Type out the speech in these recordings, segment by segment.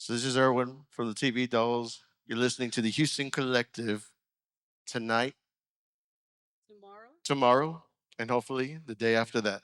So this is Erwin from the TV Dolls. You're listening to the Houston Collective tonight, tomorrow, and hopefully the day after that.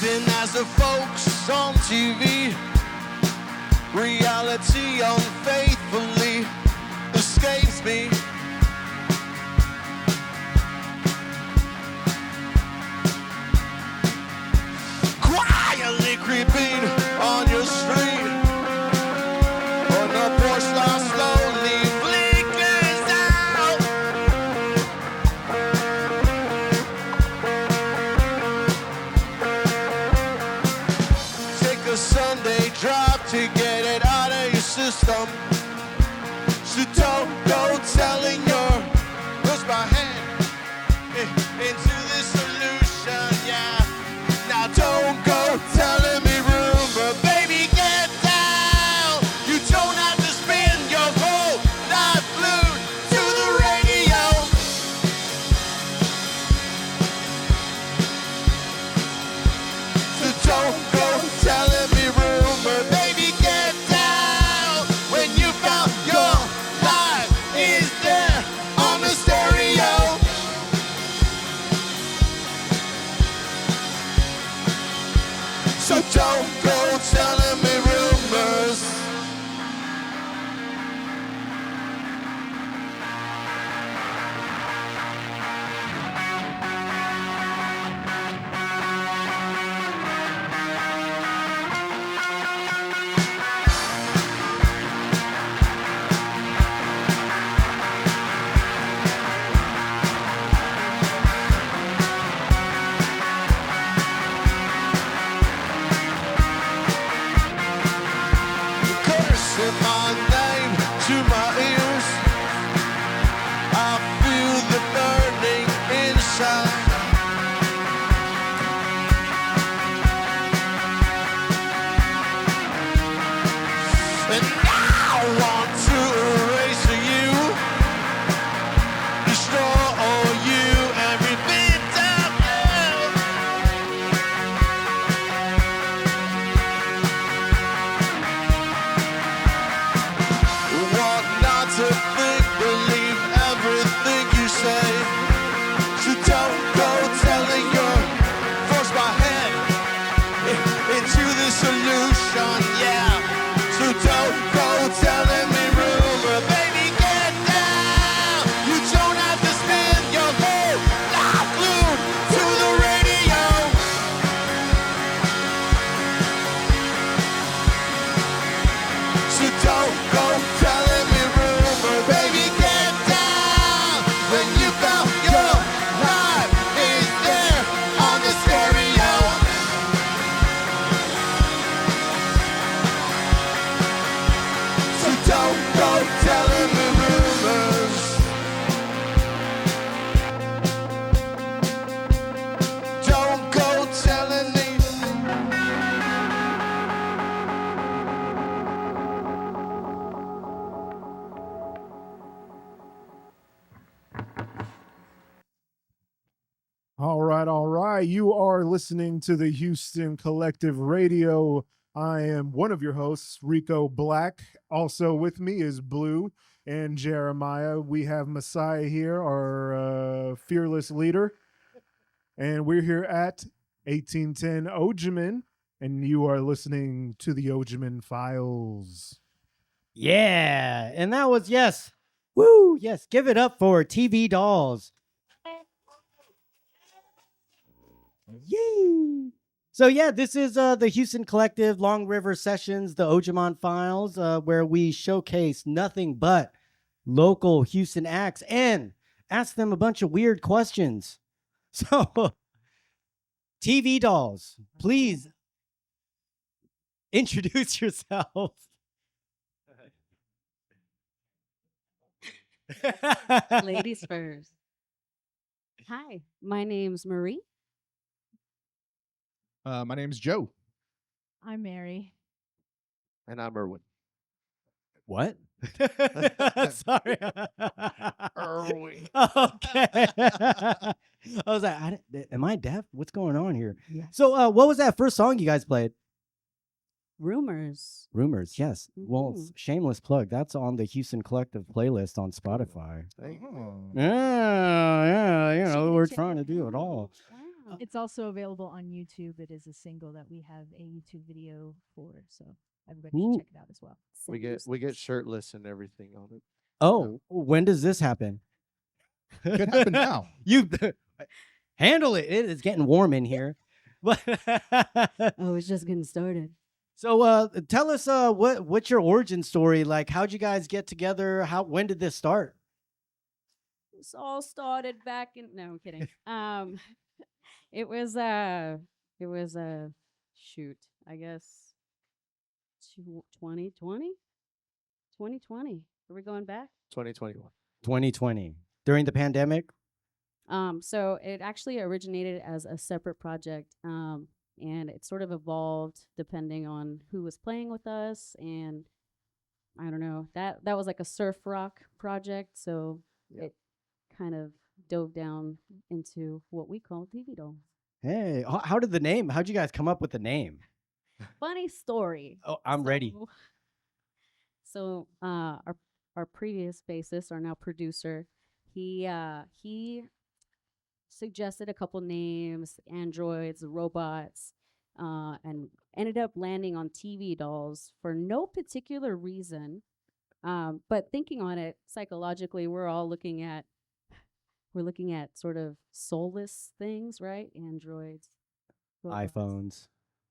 Living as the folks on TV, reality unfaithfully escapes me. Quietly creeping on your street, on the porch light slowly flickers out. Take a Sunday drive to get it out of your system. So don't go telling your push my hand into this solution, yeah. Now don't go telling me rumor, baby, get down. You don't have to spend your whole life glued to the radio. So don't go telling me rumor, baby, get down. When you found your life is there on the stereo. So don't go telling me rumors. Cursing my name to my ears, I feel the burning inside. And I want to erase you, destroy you, every bit of you. What not to think, believe everything you say. So don't go telling your force my head into the solution, yeah. So don't go telling me rumor, baby, get down. You don't have to spend your whole life glued to the radio. So don't go telling me rumor, baby, get down. When you found your life is there on the stereo. So don't go telling me rumors. Don't go telling me. All right, all right. You are listening to the Houston Collective Radio. I am one of your hosts, Rico Black. Also with me is Blue and Jeremiah. We have Messiah here, our fearless leader. And we're here at 1810 Ojeman, and you are listening to the Ojeman Files. Yeah, and that was yes. Woo, yes. Give it up for TV Dolls. Yay! So yeah, this is the Houston Collective Long River Sessions, the Ojeman Files, where we showcase nothing but local Houston acts and ask them a bunch of weird questions. So TV dolls, please introduce yourself. Ladies first. Hi, my name's Marie. My name's Joe. I'm Mary. And I'm Erwin. What? Sorry. Erwin. Okay. I was like, am I deaf? What's going on here? So, what was that first song you guys played? Rumors. Rumors, yes. Well, Mhm. shameless plug. That's on the Houston Collective playlist on Spotify. Oh. Yeah, you know, Should we're check trying to it do it out. all. Wow. It's also available on YouTube. It is a single that we have a YouTube video for, so everybody Ooh. should check it out as well. We get shirtless and everything on it. Oh, when does this happen? Could happen now. You handle it. It is getting warm in here. But Oh, it's just getting started. so tell us what's your origin story? Like, how'd you guys get together? When did this start? This all started back in. No, I'm kidding. It was a shoot. I guess 2020. 2020. Are we going back? 2021. 2020 during the pandemic. So it actually originated as a separate project, and it sort of evolved depending on who was playing with us, and I don't know, that was like a surf rock project, so Yep. it kind of dove down into what we call TV dolls. Hey, how did the name? How'd you guys come up with the name? Funny story. Oh, I'm ready. So our previous bassist, our now producer, he suggested a couple names, androids, robots, and ended up landing on TV dolls for no particular reason. But thinking on it psychologically, we're looking at sort of soulless things, right? Androids, robots, iPhones.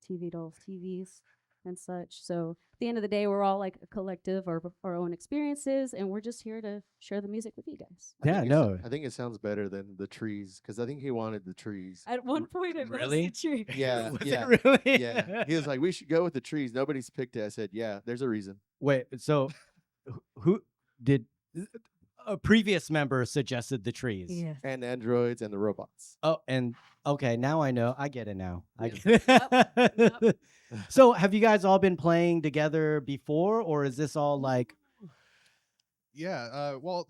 TV dolls, TVs, and such. So at the end of the day, we're all like a collective of our own experiences, and we're just here to share the music with you guys. I think it sounds better than the trees because I think he wanted the trees. At one point, it Really? was the tree. Yeah, Was yeah, it really? yeah. He was like, "We should go with the trees." Nobody's picked it. I said, "Yeah, there's a reason." Wait, so who did a previous member suggested the trees? Yes. And androids and the robots. Oh, and okay, now I know. I get it now. I Yep. get it. Yep. So, have you guys all been playing together before, or is this all like? Yeah. Well,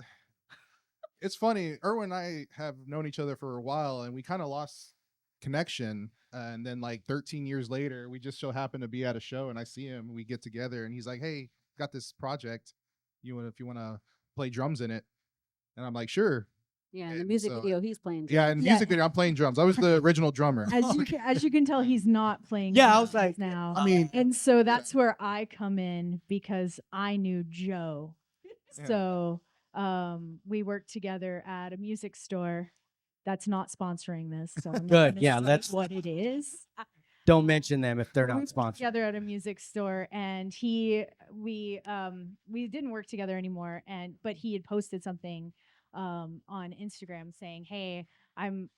it's funny. Erwin and I have known each other for a while, and we kind of lost connection. And then, like 13 years later, we just so happen to be at a show, and I see him. And we get together, and he's like, "Hey, got this project. If you want to play drums in it?" And I'm like, "Sure." Yeah, in the And music so- video, he's playing. Yeah, drums. in the Yeah. music video, I'm playing drums. I was the original drummer. As you can tell, he's not playing. Yeah, I was drums like, now. I mean, And so that's where I come in because I knew Joe. Yeah. So we worked together at a music store that's not sponsoring this. So I'm not Good, gonna yeah, say let's- what it is. Don't mention them if they're We not worked sponsored. together at a music store, and we didn't work together anymore. But he had posted something on Instagram saying, "Hey, I'm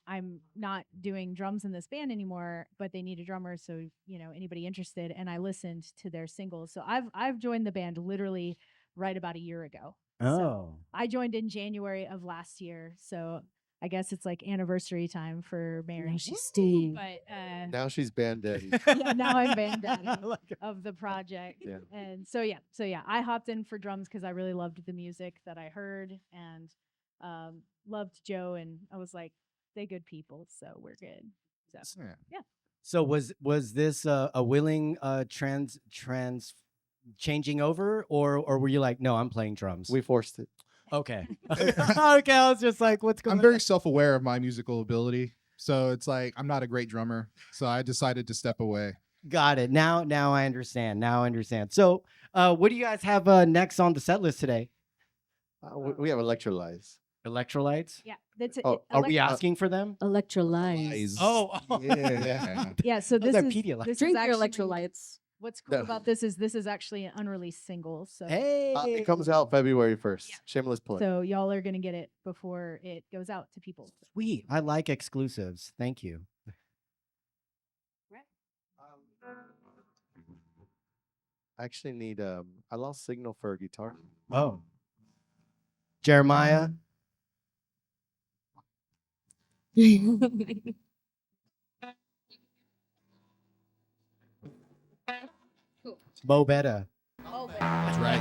not doing drums in this band anymore, but they need a drummer. So anybody interested?" And I listened to their singles. So I've joined the band literally right about a year ago. So Oh, I joined in January of last year. So I guess it's like anniversary time for Mary. Now she's stinging. But Now she's bandit. yeah, now I'm band daddy Like- of the project. Yeah. And so yeah, I hopped in for drums because I really loved the music that I heard and loved Joe, and I was like, they good people, so we're good. So yeah. So was this a willing trans changing over, or were you like, no, I'm playing drums? We forced it. Okay. Okay, I was just like, what's going I'm very self-aware of my musical ability. So it's like I'm not a great drummer. So I decided to step away. Got it. Now I understand. So, what do you guys have next on the set list today? We have electrolytes. Electrolytes? yeah, that's it. Oh, Are we asking for them? Electrolytes. Oh, Yeah. Yeah, so Those this are is Pedialyte. this Drink is your actually- electrolytes. What's cool No. about this is actually an unreleased single. So hey. It comes out February 1st. Yeah. Shameless plug. so y'all are gonna get it before it goes out to people. Sweet. I like exclusives. Thank you. I actually need I lost signal for a guitar. Oh, Jeremiah. Bo Betta. That's right.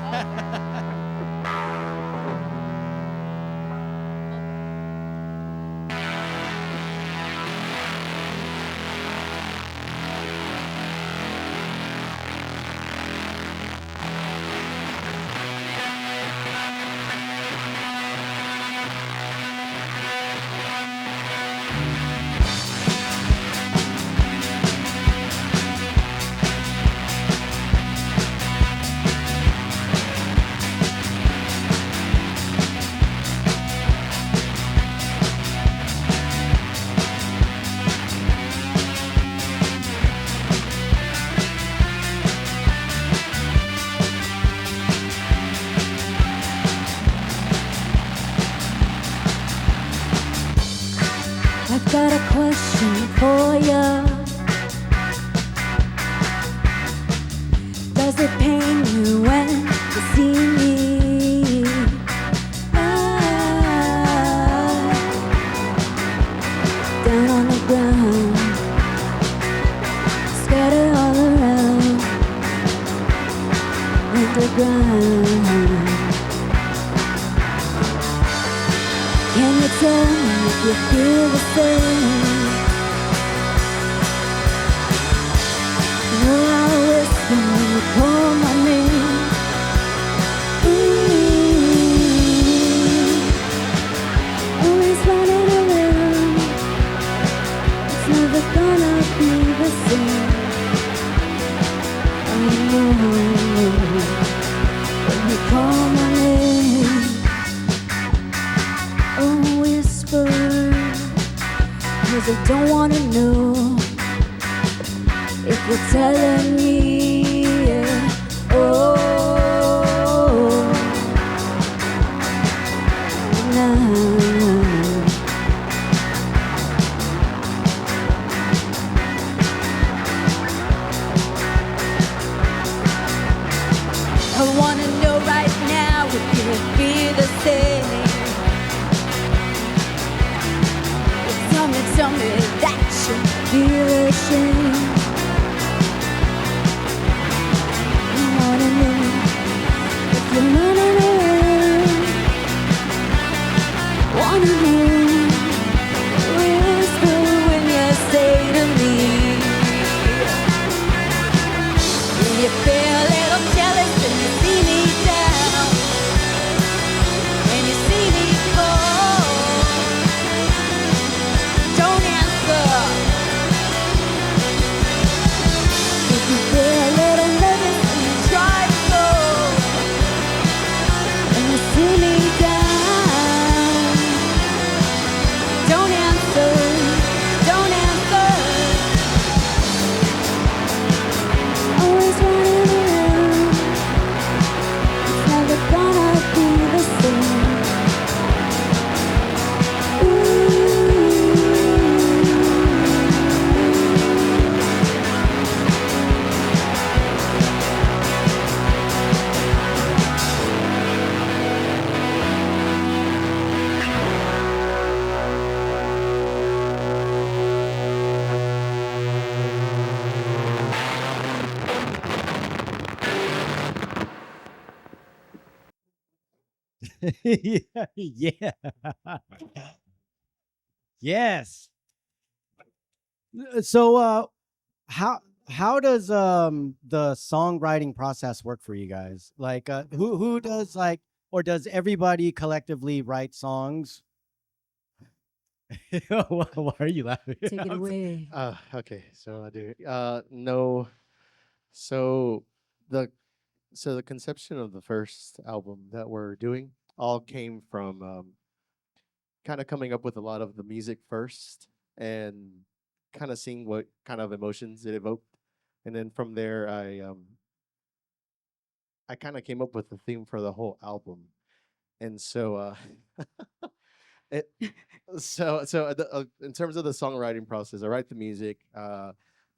I've got a question for you. Does it pain you when you see me? Down on the ground, scattered all around, underground. Can you tell me if you feel the same? Will I whisper when you call my name? Always running around. It's never gonna be the same. I know when you call my name. Oh, whisper, 'cause I don't wanna know if you're telling me. Oh, now I wanna know right now if you feel the same. Tell me that you feel ashamed. I wanna know if you're running away. Wanna know, whisper when you say to me. When you feel a little jealous and you see me down, and you see me fall. Don't answer. If you feel a little nervous and you try to go, and you see me down, don't answer, don't answer. Always running around. It's never gonna be the same. Yeah, yeah. Yes. So how does the songwriting process work for you guys? Like who does like, or does everybody collectively write songs? Why are you laughing? Take it away. Okay, so I do. No. So the so the conception of the first album that we're doing all came from kind of coming up with a lot of the music first and kind of seeing what kind of emotions it evoked, and then from there I kind of came up with the theme for the whole album, and so it in terms of the songwriting process, I write the music.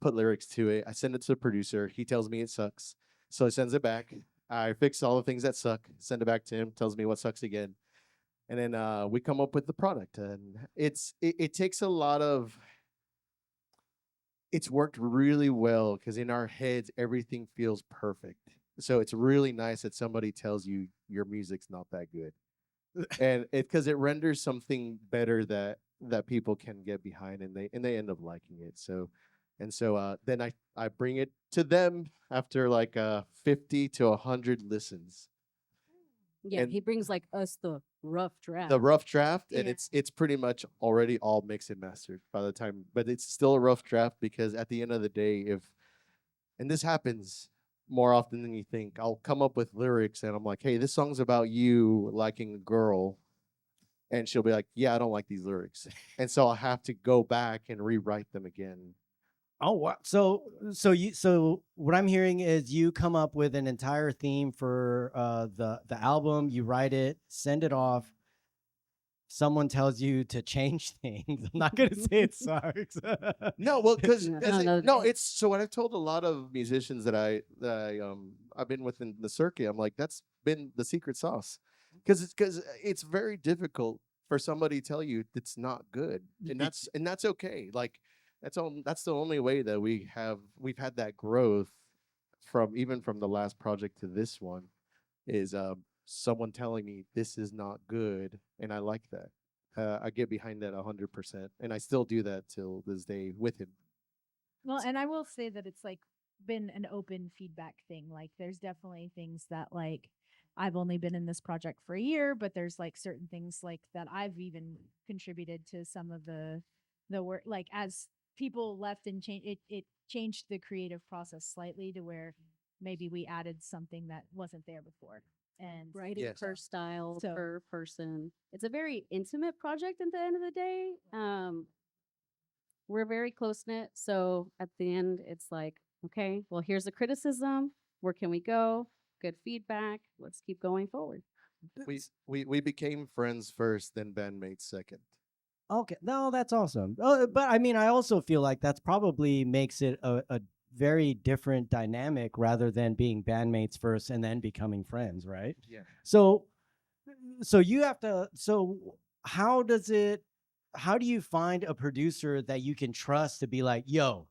put lyrics to it. I send it to the producer. He tells me it sucks. So he sends it back. I fix all the things that suck, send it back to him, tells me what sucks again. And then we come up with the product. And it takes a lot of, it's worked really well because in our heads, everything feels perfect. So it's really nice that somebody tells you your music's not that good. And because it renders something better that people can get behind, and they end up liking it. So then I bring it to them after like 50 to 100 listens, Yeah, and he brings like us the rough draft. the rough draft, and Yeah. it's pretty much already all mixed and mastered by the time, but it's still a rough draft because at the end of the day, if and this happens more often than you think, I'll come up with lyrics and I'm like, hey, this song's about you liking a girl. And she'll be like, yeah, I don't like these lyrics. And so I'll have to go back and rewrite them again. Oh wow. So what I'm hearing is you come up with an entire theme for the album, you write it, send it off. Someone tells you to change things. I'm not gonna say it sucks. No, well, because No, it's so what I've told a lot of musicians that I've been with in the circuit. I'm like, that's been the secret sauce, because it's very difficult for somebody to tell you it's not good, and that's okay. Like that's the only way that we've had that growth from the last project to this one is someone telling me this is not good, and I like that. I get behind that 100%, and I still do that till this day with him. Well, and I will say that it's like been an open feedback thing. Like there's definitely things that like I've only been in this project for a year, but there's like certain things like that I've even contributed to some of the work. Like as people left and changed it changed the creative process slightly to where maybe we added something that wasn't there before. And writing Yes. per style, So- per person. It's a very intimate project at the end of the day. We're very close knit. So at the end, it's like, okay, well, here's the criticism. Where can we go? Good feedback. Let's keep going forward. We became friends first, then bandmates second. Okay, no, that's awesome. But I mean, I also feel like that's probably makes it a very different dynamic rather than being bandmates first and then becoming friends, right? Yeah. So you have to. So how do you find a producer that you can trust to be like, yo?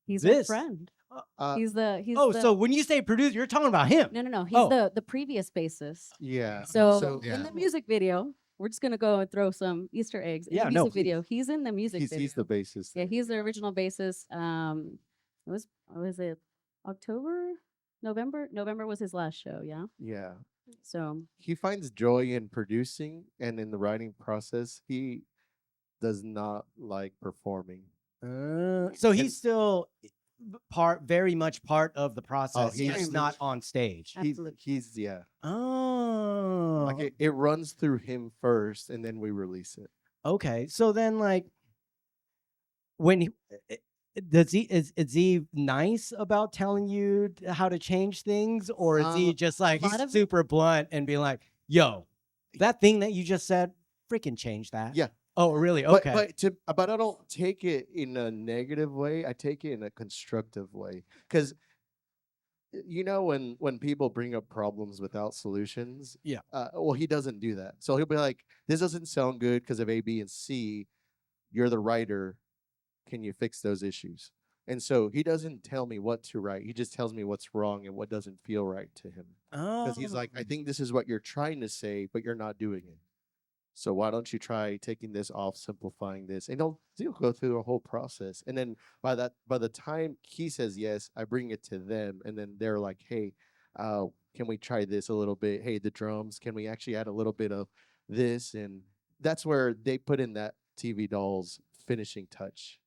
He's This- our friend. Uh, He's the. So when you say producer, you're talking about him. No. He's Oh. the previous bassist. yeah. So, Yeah. in the music video, we're just gonna go and throw some Easter eggs. In Yeah, the no, music video, he's in the music video. He's the bassist. Yeah, he's the original bassist. Was it October, November? November was his last show. Yeah. Yeah. So He finds joy in producing and in the writing process. He does not like performing. So he's still very much part of the process. he's He's very not much- on stage. Absolutely. He's yeah. Oh, Like it runs through him first, and then we release it. okay. So then, like, when does he is he nice about telling you how to change things, or is he just like lot of- super blunt and be like, "Yo, that thing that you just said, freaking change that"? Yeah. Oh, really? Okay. But I don't take it in a negative way. I take it in a constructive way, because you know when people bring up problems without solutions. Yeah. Well, he doesn't do that. So he'll be like, "This doesn't sound good because of A, B, and C. You're the writer. Can you fix those issues?" And so he doesn't tell me what to write. He just tells me what's wrong and what doesn't feel right to him. Because he's like, I think this is what you're trying to say, but you're not doing it. So why don't you try taking this off, simplifying this, and he'll go through the whole process. And then by the time he says yes, I bring it to them, and then they're like, hey, can we try this a little bit? Hey, the drums, can we actually add a little bit of this? And that's where they put in that TV Dolls finishing touch.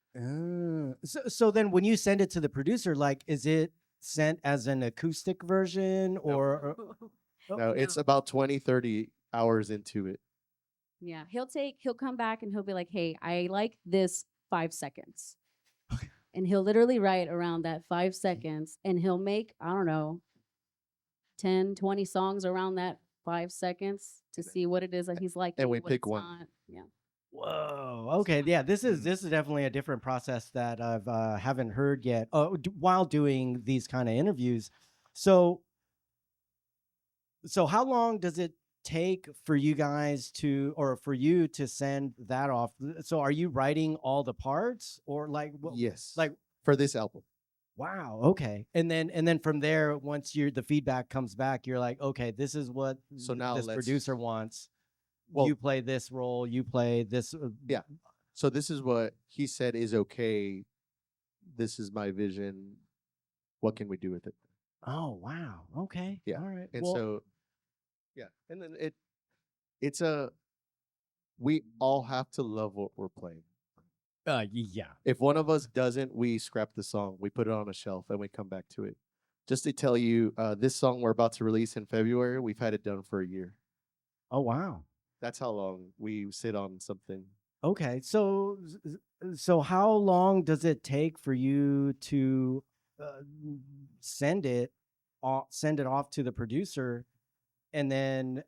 So then when you send it to the producer, like, is it sent as an acoustic version or? No, it's about 20, 30 hours into it. yeah, he'll come back and he'll be like, "Hey, I like this 5 seconds," and he'll literally write around that 5 seconds, and he'll make, I don't know, 10, 20 songs around that 5 seconds to see what it is that he's liking. we what pick it's one. not. Yeah. Whoa. Okay. Yeah. This is definitely a different process that I've haven't heard yet. While doing these kind of interviews, so how long does it take for you guys to, or for you to send that off? So are you writing all the parts, or like Yes. like For this album. wow, okay. And then from there, once the feedback comes back, you're like, okay, this is what So now this let's- producer wants. Well- You play this role, you play this. Yeah. So this is what he said is okay. This is my vision. What can we do with it? Oh, wow. Okay. Yeah. All right. And Well, so, yeah. And then it's we all have to love what we're playing. yeah. If one of us doesn't, we scrap the song. We put it on a shelf and we come back to it. Just to tell you, this song we're about to release in February, we've had it done for a year. Oh, wow. That's how long we sit on something. Okay. So how long does it take for you to send it off to the producer, and then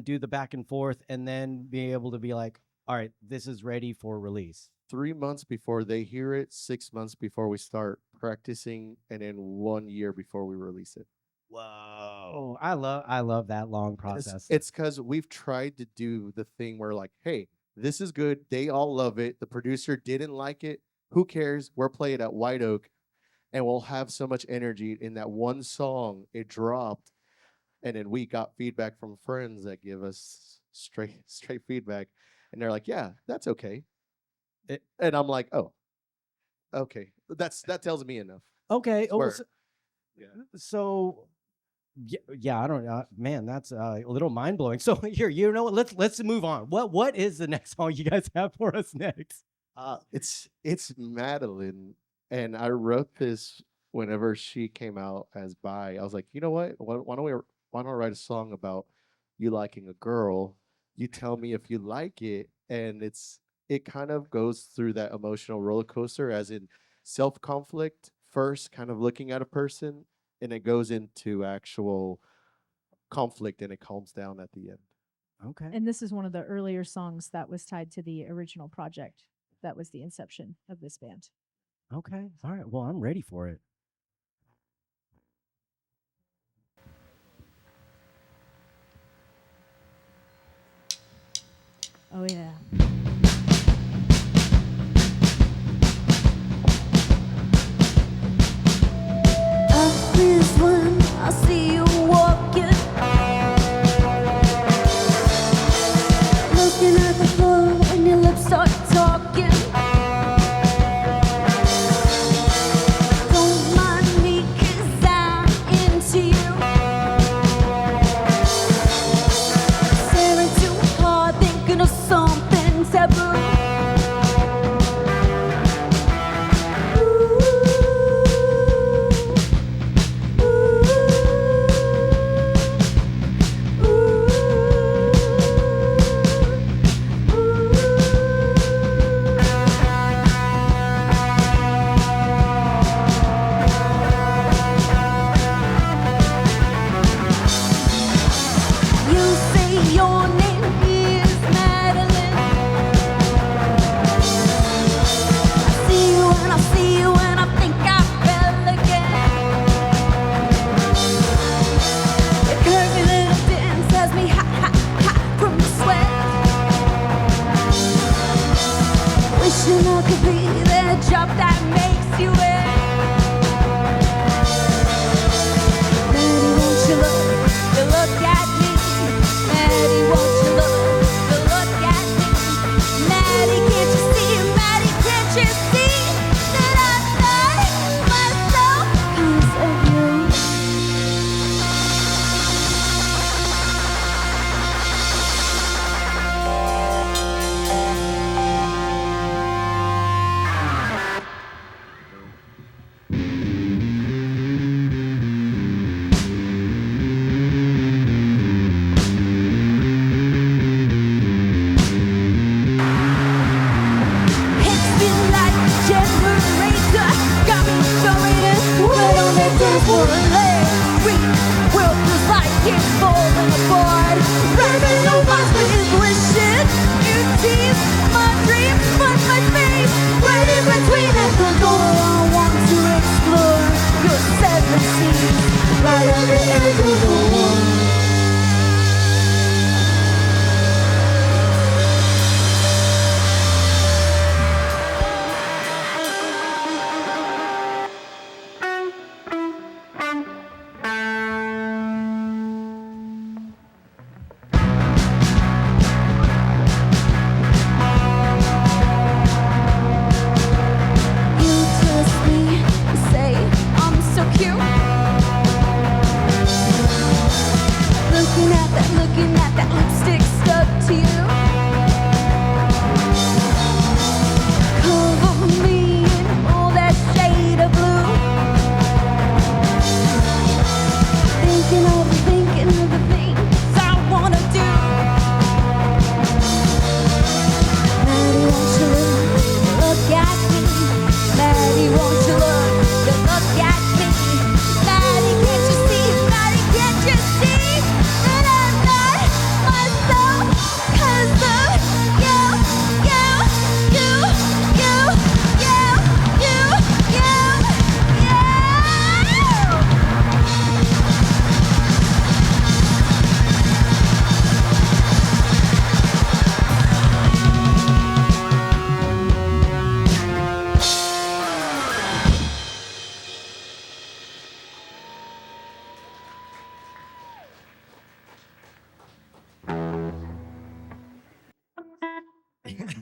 do the back and forth, and then be able to be like, all right, this is ready for release? 3 months before they hear it, 6 months before we start practicing, and then 1 year before we release it. Whoa. I love that long process. It's because we've tried to do the thing where, like, hey, this is good. They all love it. The producer didn't like it. Who cares? We're playing at White Oak, and we'll have so much energy in that one song. It dropped, and then we got feedback from friends that give us straight feedback, and they're like, yeah, that's okay. And I'm like, oh, okay. That tells me enough. Okay. Oh, Where- so, Yeah. so yeah, I don't know, man. That's a little mind blowing. So here, you know what? Let's move on. What is the next song you guys have for us next? It's Madeline, and I wrote this whenever she came out as bi. I was like, you know what? Why don't I write a song about you liking a girl? You tell me if you like it, and it kind of goes through that emotional roller coaster, as in self-conflict first, kind of looking at a person, and it goes into actual conflict, and it calms down at the end. Okay. And this is one of the earlier songs that was tied to the original project. That was the inception of this band. Okay. All right. Well, I'm ready for it. Oh, yeah. Up is when I see you walking, looking at the floor when your lips start talking. Don't mind me 'cause I'm into you. Staring too hard, thinking of something taboo. You say your name is Madeline. I see you and I think I fell again. Your curvy little dance has me hot, hot, hot from the sweat. Wishing I could be that job that makes you wet. Maddie, won't you look at me? Maddie, won't you look at me? Maddie, can't you see? Maddie, can't you see that I like myself 'cause of you? Hits me like a generator, got me going right on the dance floor. World feels like it's falling apart. Baby, nobody's wishing you tease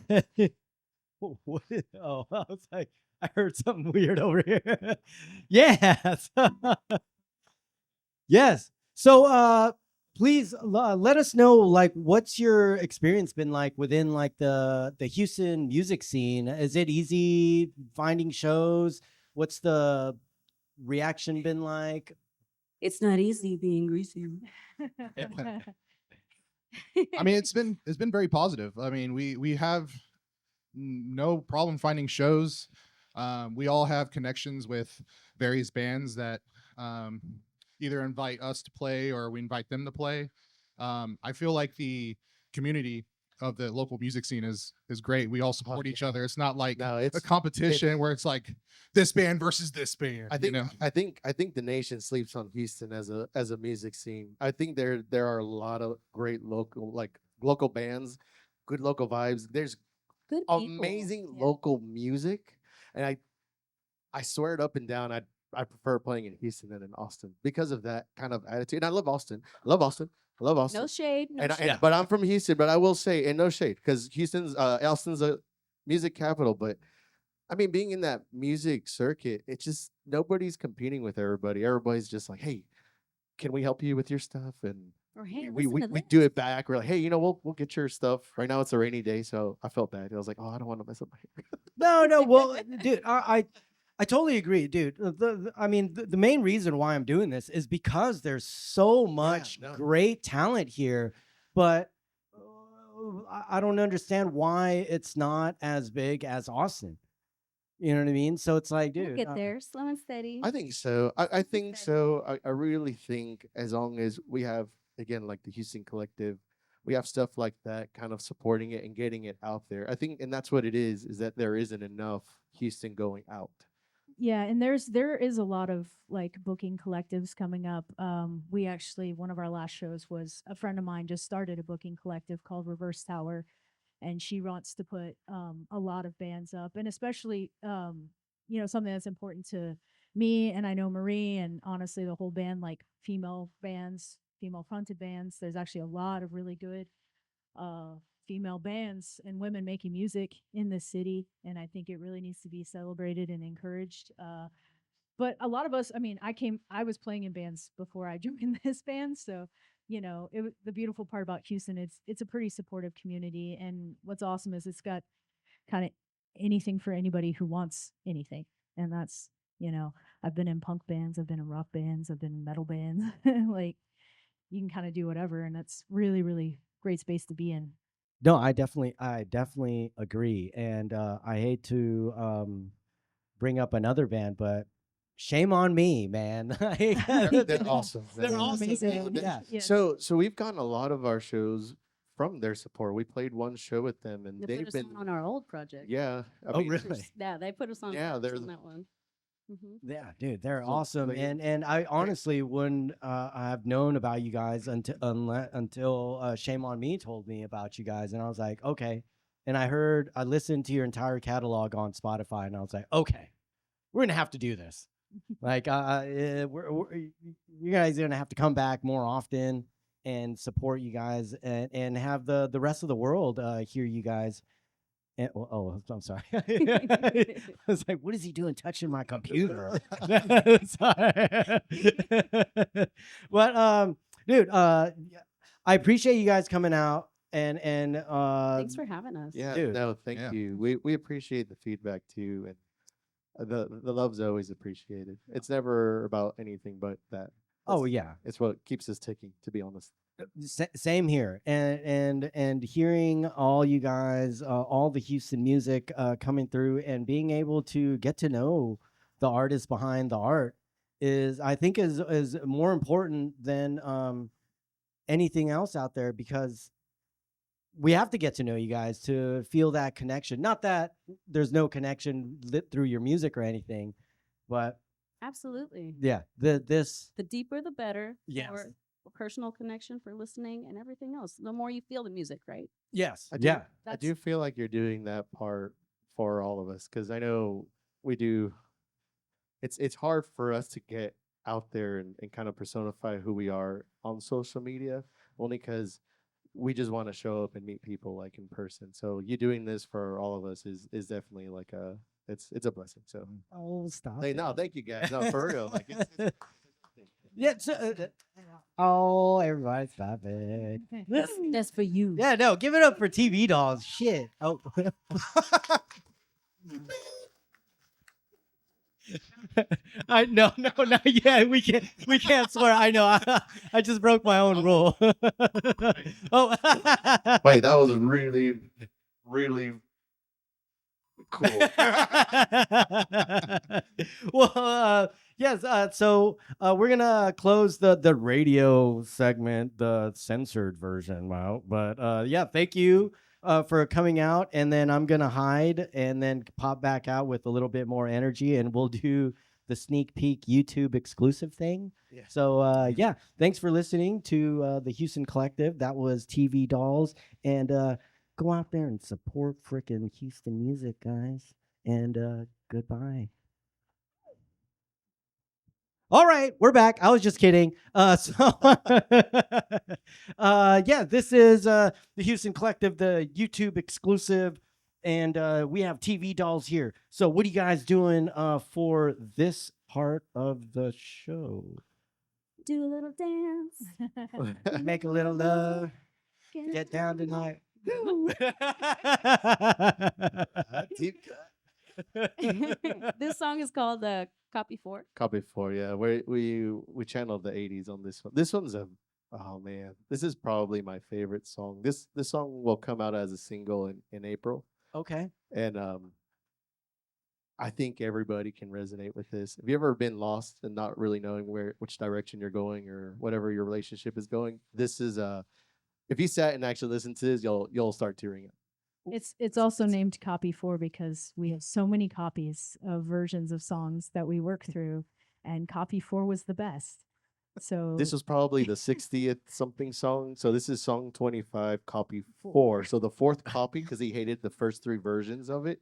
What oh, I was like, I heard something weird over here. Yes. Yes. So, please let us know, like, what's your experience been like within like the Houston music scene? Is it easy finding shows? What's the reaction been like? It's not easy being greasy. I mean, it's been very positive. I mean, we have no problem finding shows. We all have connections with various bands that um, either invite us to play or we invite them to play. I feel like the community of the local music scene is great. We all support each other. It's not like No, a competition where it's like this band versus this band. I think you know? I think the nation sleeps on Houston as a music scene. I think there are a lot of great local bands, good local vibes. There's Good people. amazing Yeah. local music, and I swear it up and down. I prefer playing in Houston than in Austin because of that kind of attitude. And I love Austin. I love Austin. I love Austin. No shade. No And, shade. but I'm from Houston. But I will say, and no shade, because Austin's a music capital. But I mean, being in that music circuit, it's just nobody's competing with everybody. Everybody's just like, hey, can we help you with your stuff? And Or hey, we listen to we this. do it back. We're like, hey, we'll get your stuff. Right now it's a rainy day, so I felt bad. I was like, oh, I don't want to mess up my hair. No, well, dude, I totally agree, dude. I mean, the main reason why I'm doing this is because there's so much no. great talent here, but I don't understand why it's not as big as Austin. You know what I mean? So it's like, dude, We'll get there, slow and steady. I think so. I think so. I really think as long as we have, again, like the Houston Collective, we have stuff like that kind of supporting it and getting it out there. I think, and that's what it is that there isn't enough Houston going out. Yeah, and there is a lot of like booking collectives coming up. We actually, one of our last shows was a friend of mine just started a booking collective called Reverse Tower, and she wants to put a lot of bands up, and especially something that's important to me, and I know Marie, and honestly the whole band, like female bands, female fronted bands. There's actually a lot of really good uh, female bands and women making music in this city, and I think it really needs to be celebrated and encouraged. But a lot of us, I mean, I was playing in bands before I joined this band, so the beautiful part about Houston, it's a pretty supportive community, and what's awesome is it's got kind of anything for anybody who wants anything, and that's I've been in punk bands, I've been in rock bands, I've been in metal bands, like you can kind of do whatever, and that's really really great space to be in. no, I definitely agree, and I hate to bring up another band, but shame on me, man. They're awesome. They're awesome. Amazing. Yeah. Yes. So we've gotten a lot of our shows from their support. We played one show with them, and They they've put us been on our old project. yeah. I Oh, mean, really? Yeah, they put us on. Yeah, first they're on the- that one. Mm-hmm. Yeah, dude, they're So, awesome, like, and I honestly wouldn't have known about you guys until Shame on Me told me about you guys, and I was like, okay, and I listened to your entire catalog on Spotify, and I was like, okay, we're gonna have to do this, like, you guys are gonna have to come back more often and support you guys, and have the rest of the world hear you guys. And, I'm sorry. I was like, what is he doing touching my computer? Sorry. But dude, I appreciate you guys coming out and Thanks for having us. yeah, Dude. no, thank Yeah. you. We appreciate the feedback too, and the love's always appreciated. It's never about anything but that. oh That's- yeah. it's what keeps us ticking. To be honest. Same here, and hearing all you guys, all the Houston music coming through, and being able to get to know the artists behind the art I think is more important than anything else out there, because we have to get to know you guys to feel that connection. Not that there's no connection lit through your music or anything, but Absolutely. yeah, this The deeper, the better. Yes. For personal connection, for listening, and everything else. The more you feel the music, right? yes, I do, yeah. I do feel like you're doing that part for all of us, because I know we do. It's hard for us to get out there and kind of personify who we are on social media, only because we just want to show up and meet people like in person. So you doing this for all of us is definitely like it's a blessing. So Oh, stop. hey, it. no, thank you guys. No, for real. Like it's Yeah. Oh, everybody, stop it. That's for you. Yeah, no, give it up for TV dolls. Shit. Oh. I no, yeah, we can't swear. I know. I just broke my own rule. Oh. wait, that was really, really cool. Well, yes. So we're gonna close the radio segment, the censored version out. But yeah, thank you for coming out, and then I'm gonna hide and then pop back out with a little bit more energy, and we'll do the sneak peek YouTube exclusive thing. Yeah. So yeah, thanks for listening to the Houston Collective. That was TV Dolls, and go out there and support frickin' Houston music, guys. And goodbye. All right, we're back. I was just kidding. Yeah, this is the Houston Collective, the YouTube exclusive, and we have TV Dolls here. So what are you guys doing for this part of the show? Do a little dance. Make a little love. Get down tonight. Deep cut. This song is called Copy 4. Copy 4, yeah. We channeled the 80s on this one. This one's oh man, this is probably my favorite song. This song will come out as a single in April, Okay. and I think everybody can resonate with this. Have you ever been lost and not really knowing which direction you're going or whatever your relationship is going? This is if you sat and actually listened to this, you'll start tearing up. It's also named Copy 4 because we have so many copies of versions of songs that we work through, and Copy 4 was the best. So This was probably the 60th something song. So this is song 25, copy 4. So the fourth copy, because he hated the first 3 versions of it.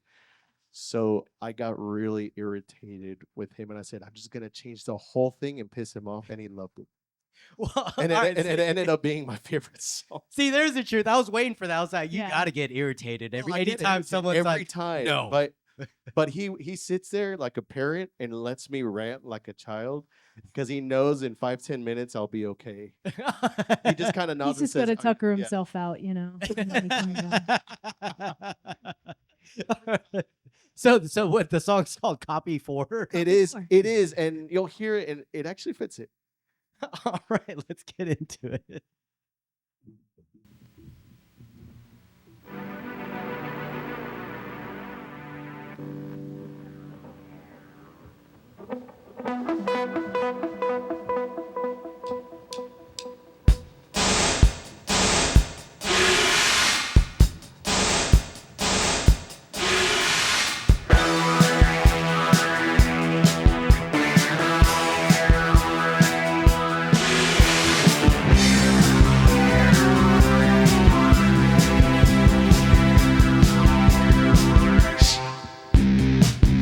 So I got really irritated with him, and I said, I'm just going to change the whole thing and piss him off, and he loved it. Well, And it ended up being my favorite song. see, there's the truth. I was waiting for that. I was like, you Yeah. gotta get irritated Well, I get anytime it someone's every like, time. no. But he sits there like a parent and lets me rant like a child because he knows in 5-10 minutes I'll be okay. He just kind of nods he's just and got says, to tucker yeah. himself out, you know. and then he comes out. So what the song's called Copy 4? It is, and you'll hear it, and it actually fits it. All right, let's get into it.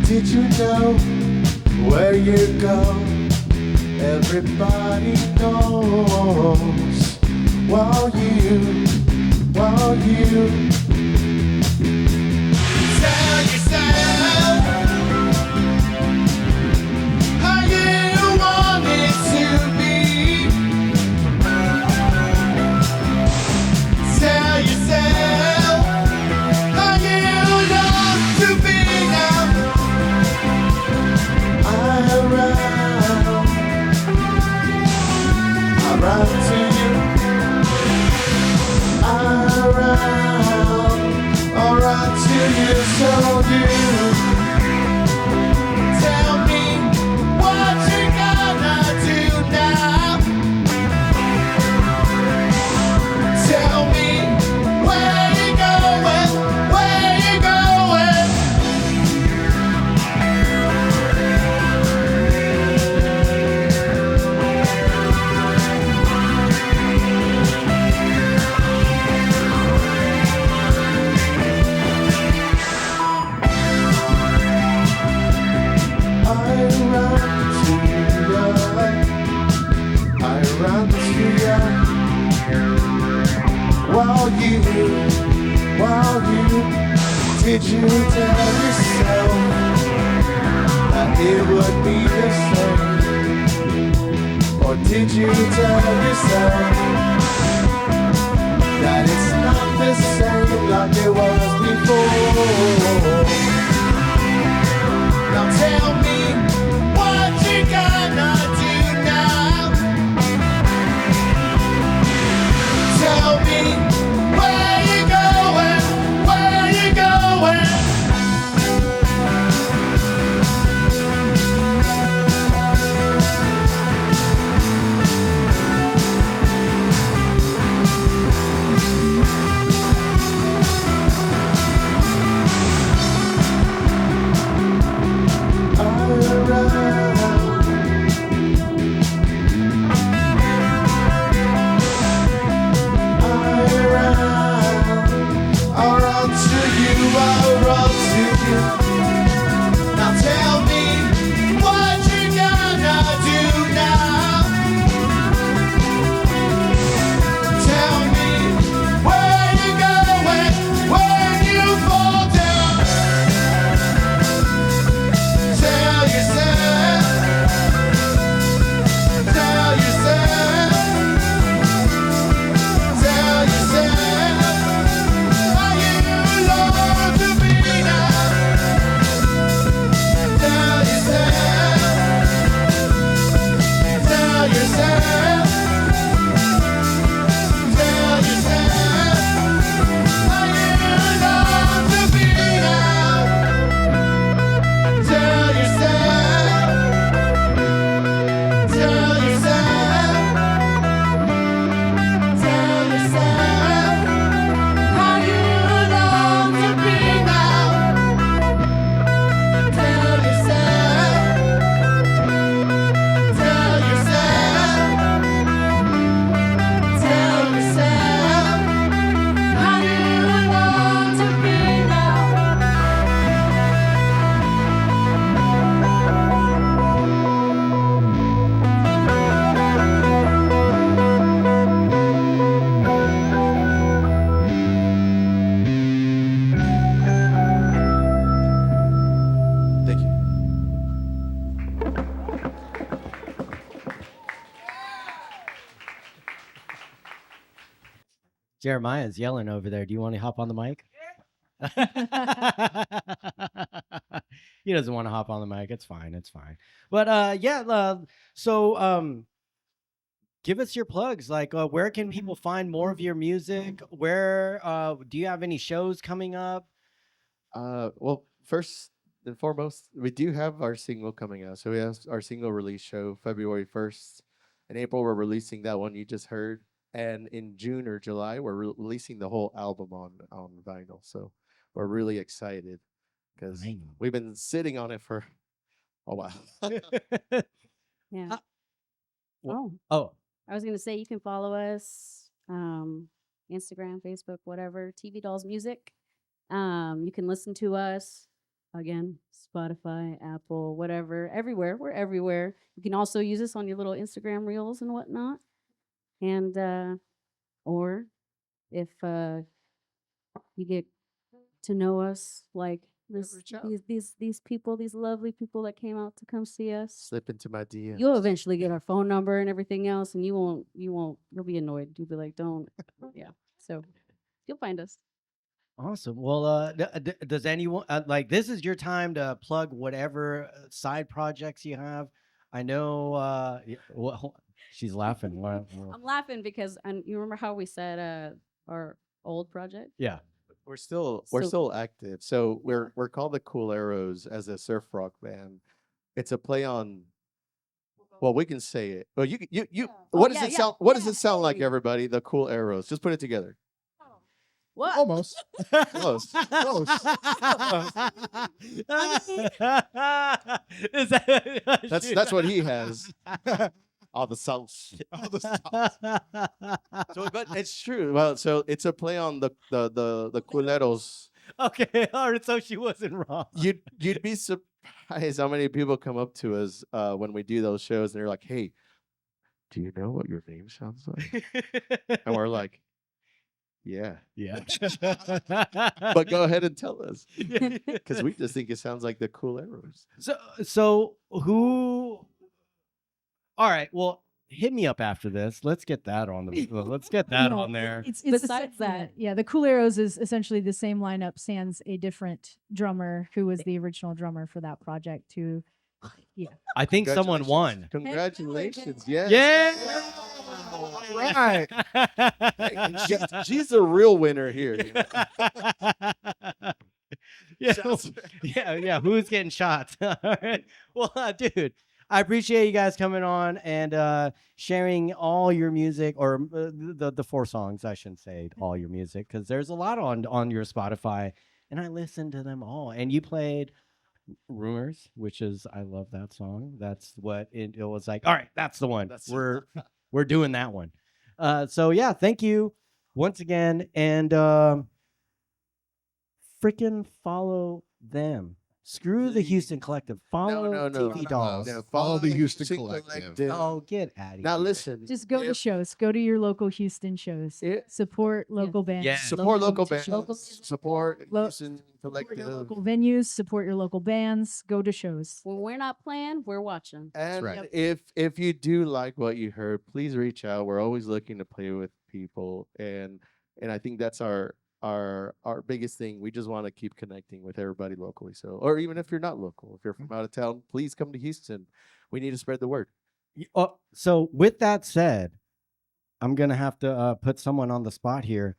Did you know where you go? Everybody knows. While you tell yourself how you want it to be. Tell yourself how you love to be now. I run to you. I run to you. So tell me what you gonna do now. Tell me where you going, where you going. I run to you. while you, did you tell yourself that it would be the same? Or did you tell yourself that it's not the same like it was before? Now tell me what you gonna do now. Tell me where you going, where you going. Jeremiah's yelling over there. Do you want to hop on the mic? He doesn't want to hop on the mic. It's fine. It's fine. But so give us your plugs. Like, where can people find more of your music? Where do you have any shows coming up? Well, first and foremost, we do have our single coming out. So we have our single release show February 1st. In April, we're releasing that one you just heard. And in June or July, we're releasing the whole album on vinyl. So we're really excited because we've been sitting on it for a while. Yeah. Oh, I was gonna say you can follow us, Instagram, Facebook, whatever. TV Dolls Music. You can listen to us again, Spotify, Apple, whatever, everywhere. We're everywhere. You can also use us on your little Instagram reels and whatnot. And or if you get to know us, like these people, these lovely people that came out to come see us, Slip into my DMs. you'll eventually get our phone number and everything else, and you'll be annoyed. You'll be like, don't, yeah. So you'll find us. awesome. Well, does anyone like this is your time to plug whatever side projects you have? I know. She's laughing. I'm laughing because you remember how we said our old project? Yeah. We're still active. So we're called the Cool Arrows as a surf rock band. It's a play on. Well, we can say it. Well, you. What does it sound? What does it sound like, everybody? The Cool Arrows. Just put it together. What? Almost. Close. Close. That's what he has. All the sauce. All the stuff. So, but it's true. Well, so it's a play on the culeros. Okay, all right. So she wasn't wrong. You'd be surprised how many people come up to us when we do those shows, and they're like, "Hey, do you know what your name sounds like?" And we're like, Yeah. Yeah. But go ahead and tell us. Because we just think it sounds like the cool arrows. So who? All right. Well, hit me up after this. Let's get that on the. Let's get that No, on there. It's Besides yeah, that- yeah, the Cool Arrows is essentially the same lineup, sans a different drummer who was the original drummer for that project. Who, yeah, I think someone won. Congratulations. Yes. Yeah. Right. Hey, she's a real winner here. You know? Yeah. Who's getting shots? All right. Well, dude, I appreciate you guys coming on and sharing all your music, or the 4 songs. I shouldn't say all your music, because there's a lot on your Spotify, and I listened to them all. And you played Rumors, which is, I love that song. That's what it was like. All right, that's the one. We're doing that one. So yeah, thank you once again, and freaking follow them. Screw the Houston Collective. Follow No. TV Dolls. No, Follow the Houston Collective. Oh, get out of here. Now listen. just go to shows. Go to your local Houston shows. Support local bands. Yeah. Support local bands. Local- Support Lo- Houston Support your Collective. local venues. Support your local bands. Go to shows. When we're not playing, we're watching. And right. if you do like what you heard, please reach out. We're always looking to play with people, and I think that's our biggest thing. We just want to keep connecting with everybody locally. So, or even if you're not local, if you're from out of town, please come to Houston. We need to spread the word. So with that said, I'm gonna have to put someone on the spot here.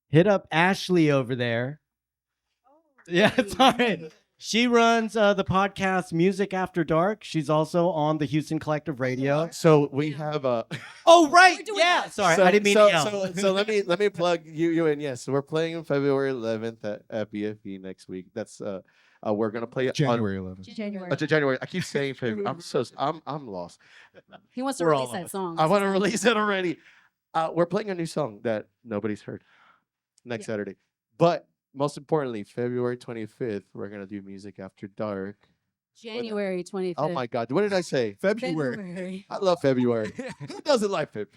Hit up Ashley over there. Yeah, it's all right. She runs the podcast Music After Dark. She's also on the Houston Collective Radio. So we have a. Oh, right. We're doing Yeah. that. Sorry, I didn't mean to yell. So let me plug you in. Yes, so we're playing on February 11th at BFE next week. That's we're gonna play January 11th. January. January. I keep saying February. I'm lost. He wants to We're release all that of song. I want to release it already. We're playing a new song that nobody's heard next Saturday. But most importantly, February 25th, we're going to do Music After Dark. January 25th. Oh my God. What did I say? February. I love February. Who doesn't like February?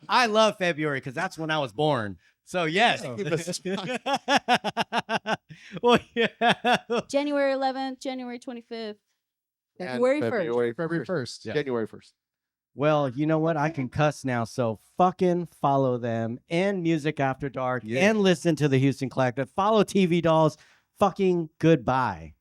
I love February because that's when I was born. So yes. Well, yeah. January 11th, January 25th, And February 1st. February 1st. Yeah. January 1st. Well, you know what? I can cuss now, so fucking follow them and Music After Dark and listen to the Houston Collective. Follow TV Dolls. Fucking goodbye.